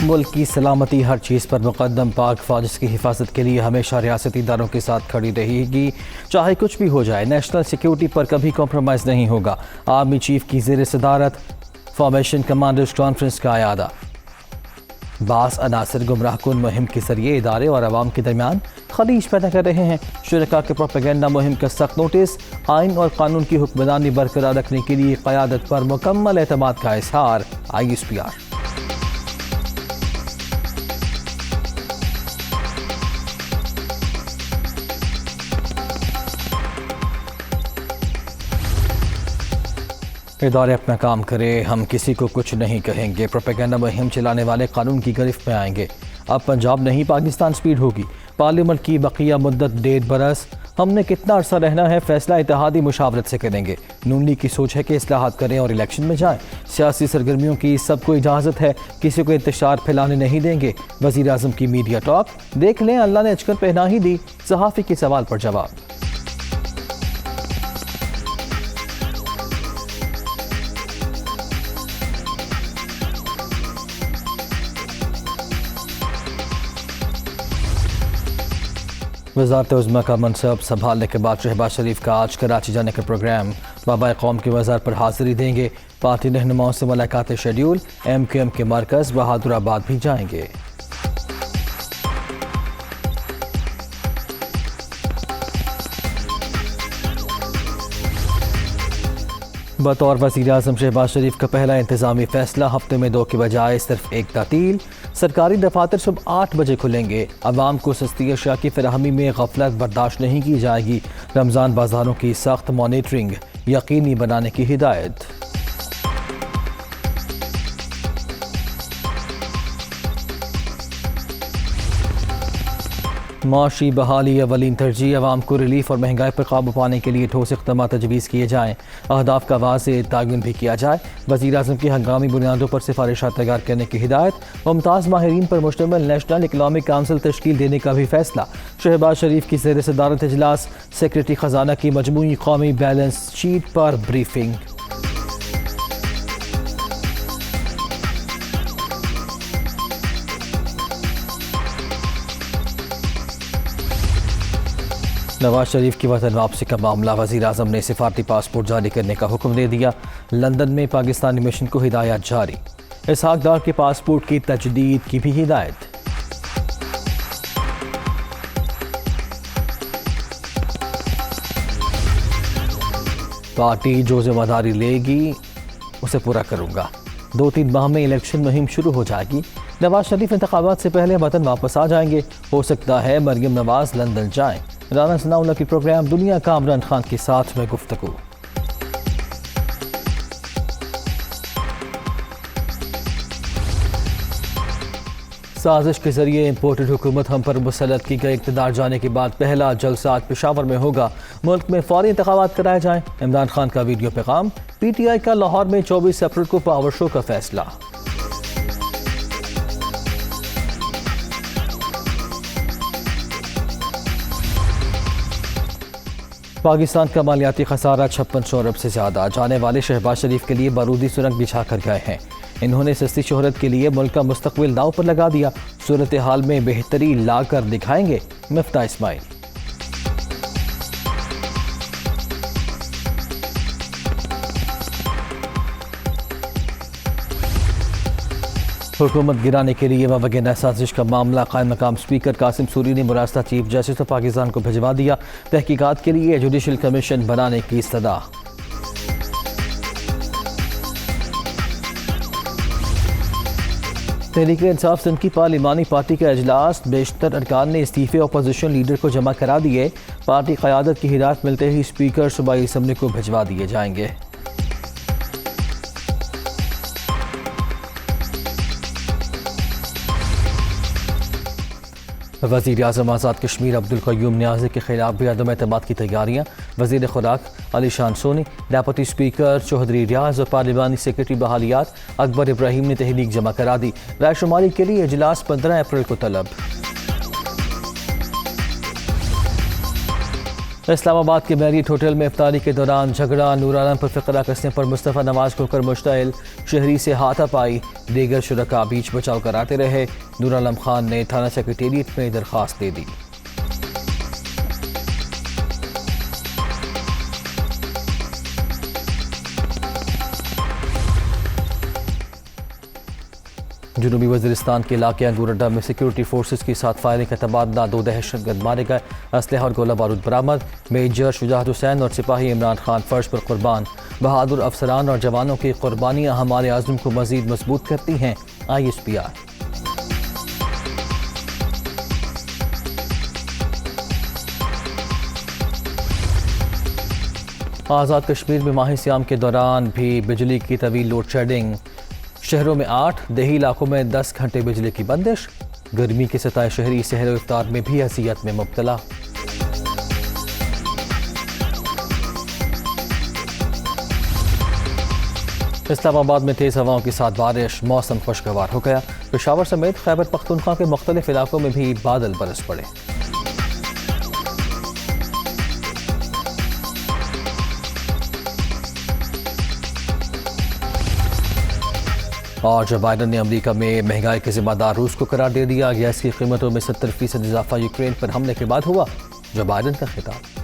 मुल्क की सलामती हर चीज़ पर मुकद्दम। पाक फ़ौज की हिफाजत के लिए हमेशा रियासती इदारों के साथ खड़ी रहेगी, चाहे कुछ भी हो जाए। नेशनल सिक्योरिटी पर कभी कॉम्प्रोमाइज़ नहीं होगा। आर्मी चीफ की ज़ेर सदारत फॉर्मेशन कमांडर्स कॉन्फ्रेंस का आयादा। बास अनासर गुमराहकुन मुहिम के जरिए इदारे और अवाम के दरमियान खलीज पैदा कर रहे हैं। शुरका के प्रोपेगेंडा मुहिम का सख्त नोटिस। आइन और कानून की हुक्मरानी बरकरार रखने के लिए क़यादत पर मुकम्मल एतमाद का इजहार। ISPR। इदारे अपना काम करें, हम किसी को कुछ नहीं कहेंगे। प्रोपेगेंडा मुहिम चलाने वाले कानून की गिरफ्त में आएंगे। अब पंजाब नहीं पाकिस्तान स्पीड होगी। पार्लियामेंट की बकिया मुद्दत 1.5 बरस। हमने कितना अरसा रहना है फैसला इत्तेहादी मुशावरत से करेंगे। नून लीग की सोच है कि इस्लाहात करें और इलेक्शन में जाएं। सियासी सरगर्मियों की सबको इजाज़त है, किसी को इंतशार फैलाने नहीं देंगे। वज़ीर आज़म की मीडिया टॉक। देख लें, अल्लाह ने अचकन पहना ही दी। सहाफ़ी के सवाल पर जवाब। वज़ारत उज़्मा का मनसब संभालने के बाद शहबाज शरीफ का आज कराची जाने का प्रोग्राम। बाबा कौम के मज़ार पर हाज़िरी देंगे। पार्टी रहनुमाओं से मुलाकातें शेड्यूल। MQM के मरकज़ बहादुराबाद भी जाएंगे। बतौर वज़ीर आज़म शहबाज शरीफ का पहला इंतज़ामी फ़ैसला। हफ्ते में 2 के बजाय सिर्फ 1 तातील। सरकारी दफातर सुबह 8 बजे खुलेंगे। अवाम को सस्ती अशिया की फराहमी में गफलत बर्दाश्त नहीं की जाएगी। रमज़ान बाज़ारों की सख्त मॉनिटरिंग यकीनी बनाने की हिदायत। माशी बहाली अवलीन तरजीह। अवाम को रिलीफ और महंगाई पर काबू पाने के लिए ठोस इक़दाम तजवीज़ किए जाएँ। अहदाफ का वाज़ेह तयन भी किया जाए। वज़ीर आज़म की हंगामी बुनियादों पर सिफारिशात तैयार करने की हिदायत। मुमताज़ माहिरीन पर मुश्तमिल नेशनल इकनॉमिक काउंसिल तश्कील देने का भी फैसला। शहबाज शरीफ की ज़ेर सदारत इजलास। सेक्रेटरी ख़जाना की मजमूई कौमी बैलेंस शीट पर ब्रीफिंग। नवाज शरीफ की वतन वापसी का मामला। वज़ीर आज़म ने सिफारती पासपोर्ट जारी करने का हुक्म दे दिया। लंदन में पाकिस्तानी मिशन को हिदायत जारी। इसहाक डार के पासपोर्ट की तजदीद की भी हिदायत। पार्टी जो जिम्मेदारी लेगी उसे पूरा करूंगा। 2-3 माह में इलेक्शन मुहिम शुरू हो जाएगी। नवाज शरीफ इंतखाबात से पहले वतन वापस आ जाएंगे। हो सकता है मरियम नवाज लंदन जाएं। राना सनाउल्लाह की प्रोग्राम दुनिया का इमरान खान के साथ में गुफ्तगू। साजिश के जरिए इम्पोर्टेड हुकूमत हम पर मुसल्लत की गई। इक़्तिदार जाने के बाद पहला जलसा आज पेशावर में होगा। मुल्क में फौरी इंतखाबात कराए जाएं। इमरान खान का वीडियो पैगाम। PTI का लाहौर में 24 अप्रैल को पावर शो का फैसला। पाकिस्तान का मालियाती खसारा 5600 अरब से ज़्यादा। जाने वाले शहबाज शरीफ के लिए बारूदी सुरंग बिछा कर गए हैं। इन्होंने सस्ती शोहरत के लिए मुल्क का मुस्तकबिल दांव पर लगा दिया। सूरत हाल में बेहतरी ला कर दिखाएंगे मिफ्ता इस्माइल। हुकूमत गिराने के लिए वगैरह साजिश का मामला। कायम मकाम स्पीकर कासिम सूरी ने मुरास्ता चीफ जस्टिस ऑफ पाकिस्तान को भिजवा दिया। तहकीकात के लिए जुडिशल कमीशन बनाने की इस्तदा। तहरीक इंसाफ सिंध की पार्लिमानी पार्टी का इजलास। बेशतर अरकान ने इस्तीफे अपोजिशन लीडर को जमा करा दिए। पार्टी क़यादत की हिदायत मिलते ही स्पीकर सूबाई असम्बली को भिजवा दिए जाएंगे। वज़ीर आज़म आज़ाद कश्मीर अब्दुल क़य्यूम नियाज़ी के खिलाफ भी अदम एतमाद की तैयारियाँ। वज़ीर खुराक अलीशान सोनी, डेप्यूटी स्पीकर चौधरी रियाज और पार्लिमानी सेक्रेटरी बहालियात अकबर इब्राहिम ने तहरीक जमा करा दी। रायशुमारी के लिए इजलास 15 अप्रैल को तलब। इस्लामाबाद के मैरियट होटल में इफ्तारी के दौरान झगड़ा, नूराना पर फिक्रा कसने पर मुस्तफ़ा नवाज को कर मुश्तइल, शहरी से हाथापाई, दीगर शुरका बीच बचाव कराते रहे। नूर आलम खान ने थाना सेक्रेटेरिएट में दरख्वास्त दे दी। जनूबी वज़ीरिस्तान के इलाके अंगूरड्डा में सिक्योरिटी फोर्सेस के साथ फायरिंग का तबादला, 2 दहशतगर्द मारे गए, असलहा और गोला बारूद बरामद। मेजर शुजात हुसैन और सिपाही इमरान खान फर्ज पर कुर्बान। बहादुर अफसरान और जवानों की कुर्बानियाँ हमारे आज़म को मज़ीद मजबूत करती हैं। ISPR। आज़ाद कश्मीर में माह सियाम के दौरान भी बिजली की तवील लोड शेडिंग, शहरों में 8, देही इलाकों में 10 घंटे बिजली की बंदिश। गर्मी के सताए शहरी सहर व इफ्तार में भी अज़ियत में मुब्तला। इस्लामाबाद में तेज़ हवाओं के साथ बारिश, मौसम खुशगवार हो गया। पेशावर समेत खैबर पख्तूनख्वा के मुख्तलिफ इलाकों में भी बादल बरस पड़े। और जो बाइडन ने अमेरिका में महंगाई के जिम्मेदार रूस को करार दे दिया। गैस की कीमतों में 70% इजाफा यूक्रेन पर हमले के बाद हुआ। जो बाइडन का खिताब।